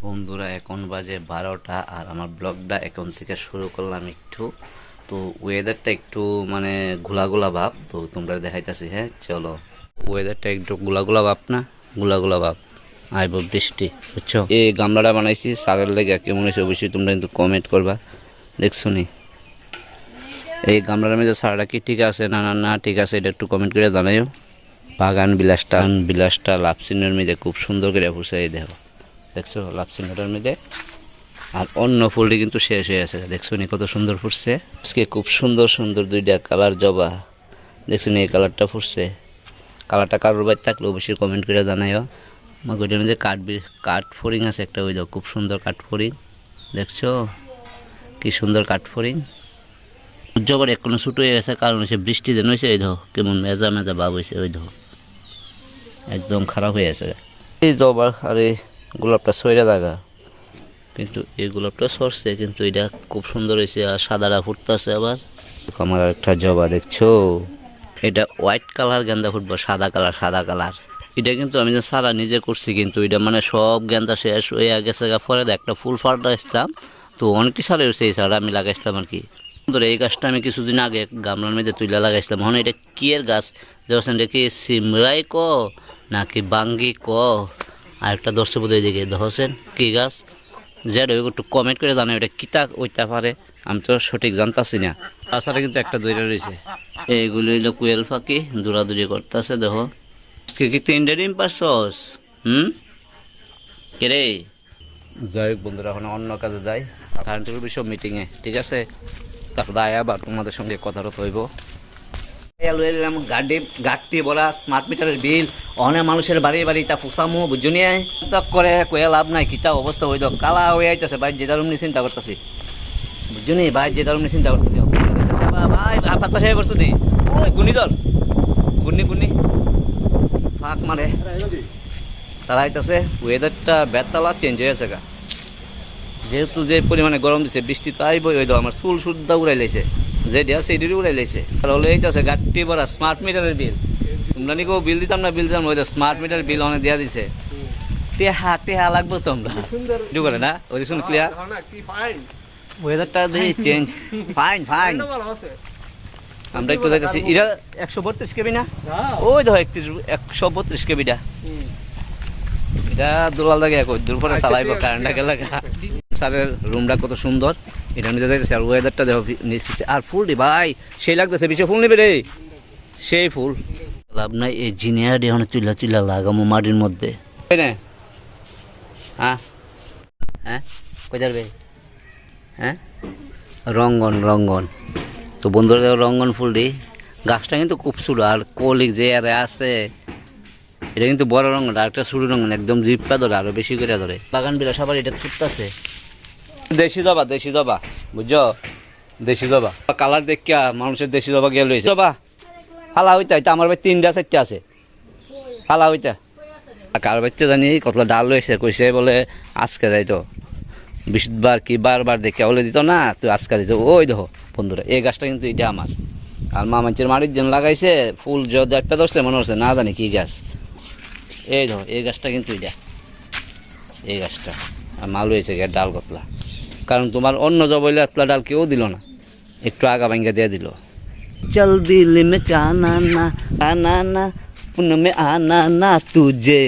বন্ধুরা এখন বাজে 12টা আর আমার ব্লগটা এখন থেকে শুরু করলাম একটু। তো ওয়েদারটা একটু মানে ঘোলা ভাব, তো তোমরা দেখাইতেছি। হ্যাঁ চলো, ওয়েদারটা একটু ঘোলা ভাব না, ঘোলা ভাব, আইব বৃষ্টি, বুঝছো। এই গামলাটা বানাইছি সারের লেগে, কেমন হয়েছে অবশ্যই তোমরা কিন্তু কমেন্ট করবা। দেখছো নি এই গামলার মধ্যে সারটা কি ঠিক আছে না না না ঠিক আছে, এটা একটু কমেন্ট করে জানাইও। বাগান বিলাসটা লাভ চিহ্নের মধ্যে খুব সুন্দর করে ফুসে, এই দেখো, দেখছো লাভ চিহ্নটার মধ্যে। আর অন্য ফুলটি কিন্তু শেষ হয়ে আছে, দেখছো নি কত সুন্দর ফুটছে। আজকে খুব সুন্দর দুইটা কালার জবা, দেখছো নি এই কালারটা ফুটছে। কালারটা কারোর বাড়ি থাকলে অবশ্যই কমেন্ট করে জানাইও। আমার ওইটার মধ্যে কাঠ ফড়িং আছে একটা, ওই দেখো খুব সুন্দর কাঠ ফড়িং, দেখছো কি সুন্দর কাঠ ফড়িং। জবার এখনো ছোটো হয়ে গেছে, কারণ হচ্ছে বৃষ্টি দিন হয়েছে। ওই দেখো কেমন মেজা ভাব হয়েছে, ওই দেখো একদম খারাপ হয়ে গেছে। এই জবা আর এই গোলাপটা সইরা জায়গা, কিন্তু এই গোলাপটা সরছে, কিন্তু এটা খুব সুন্দর হয়েছে। আর সাদাটা ফুটতেছে আবার। আমার একটা জবা দেখছো, এটা হোয়াইট কালার গেন্দা ফুটবো, সাদা কালার। এটা কিন্তু আমি যে সারা নিজে করছি, কিন্তু এটা মানে সব গেন্দা শেষ হয়ে গেছে। পরে একটা ফুল ফাটাইছিলাম, তো অনেকটি সারা হয়েছে এই সারা আমি লাগাইছিলাম আর কি। এই গাছটা আমি কিছুদিন আগে গামলার মধ্যে তুলে লাগাইছিলাম। এখন এটা কি এর গাছ দেখছেন, এটা কি সিমরাই ক নাকি বাঙ্গি ক, আর একটা দর্শক বোধ দিকে দেখছেন কি গাছ, যেটা একটু কমেন্ট করে জানাই ওটা কিতা ওইটা পারে, আমি তো সঠিক জানতাছি না। তাছাড়া কিন্তু একটা দইরা রয়েছে, এইগুলো হইলো কুয়েল পাখি দৌড়াদৌড়ি করতেছে। দেখো কি 3টা ডিম পারছস, কে রে। যাই হোক বন্ধুরা, এখন অন্য কাজে যাই, কারেন্টের বিষয় মিটিংয়ে, ঠিক আছে। তারপর আবার তোমাদের সঙ্গে কথাটা হইব। গাড়ি বলা স্মার্ট মিটারের বিল অনেক মানুষের বাড়ি তা ফুসামু বুঝছো নিয়ে করে কয়ে লাভ নাই। কিতা অবস্থা হইল কালা হয়ে আইতেছে, ভাই যে দারুম নিয়ে চিন্তা করতেছি, বুঝছো নি ভাই, যে দারুম নিয়ে চিন্তা করতেছি। ভাই পাতা খেয়ে করছো দি, ওই ঘূর্ণিঝড় ঘূর্ণি ফাঁক মারে তারা আইতেছে। ওয়েদারটা বেতালা চেঞ্জ হয়ে আছে গা, যেহেতু যে পরিমাণে গরম দিচ্ছে, বৃষ্টি তো আইবই। ওই তো আমার চুল সুদ্ধা উড়াই লাইছে, যে দিয়া সেইটিরই উড়াই লাইছে। আর হলে এইটাছে গাড়ি ভরা স্মার্ট মিটারের বিল। তোমরা নি কেউ বিল দিতাম না, বিল দিতাম, ওই স্মার্ট মিটারের বিল অনেক দিয়া দিছে। টেহা লাগবো তোমরা করে না, ওই শুন ক্লিয়ার ওয়েদারটা চেঞ্জ ফাইন। আমরা একটু দেখেছি এরা 132 কেবি না, ওই দেখো 132 কেবিটা, এটা দোলাল লাগে দুপুরে চালাইব কারেন্টটা গেলে। স্যারের রুমটা কত সুন্দর, এটা নিতে দেখতেছি। আর ওয়েদারটা দেখো, আর ফুল দি ভাই সেই লাগতেছে, বেশি ফুল নেবে রে, সেই ফুল লাভ নাই। এই জিনিয়ার এখন তুলা লাগামো মাটির মধ্যে, হ্যাঁ কই যাবে, হ্যাঁ রঙ্গন। তো বন্ধুরা দেখো রঙ্গন ফুলটি, গাছটা কিন্তু খুব ছোট। আর কলিক যে আরে আছে, এটা কিন্তু বড় রঙন, আর একটা ছোটো রঙন, একদম রিপটা ধরে, আরো বেশি করে ধরে। বাগান বিলাস আবার এটা ছুটতেছে। দেশি জবা বুঝছো, দেশি জবা কালার দেখিয়া মানুষের দেশি জবা গিয়ে লইছে। জবা ফালা হইতা, আমার ভাই 3টা 4টা আছে, ফালা হইতা। কার বাচ্চা জানি কতলা ডাল লইছে, কইছে বলে আজকে যাইতো, 20বার কি বারবার দেখিয়া বলে দিত না, তুই আজকে দিত। ওই দেখো বন্ধুরা, এই গাছটা কিন্তু এটা আমার, আর মামাঞ্চের মাটির জন্য লাগাইছে। ফুল যদি একটা ধরছে মনে হচ্ছে না জানি কি গাছ। এই দেখো এই গাছটা কিন্তু এটা, এই গাছটা আর মাল হয়েছে ডাল কতলা, কারণ তোমার অন্য জবইলে এতলা ডাল কেউ দিল না, একটু আগা ভাঙ্গা দিয়ে দিল। চল দিল মে চানা না পুন মে আনা না তুঝে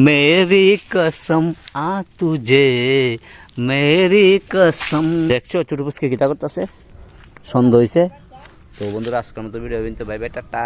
মেরি কসম আ তুঝে মেরি কসম। দেখছো ছোট পুষ্কে গীতা করতেছে, সন্ধ্যা হয়েছে। তো বন্ধুরা আজকের মতো ভিডিও কিন্তু বাই বাই, টাটা।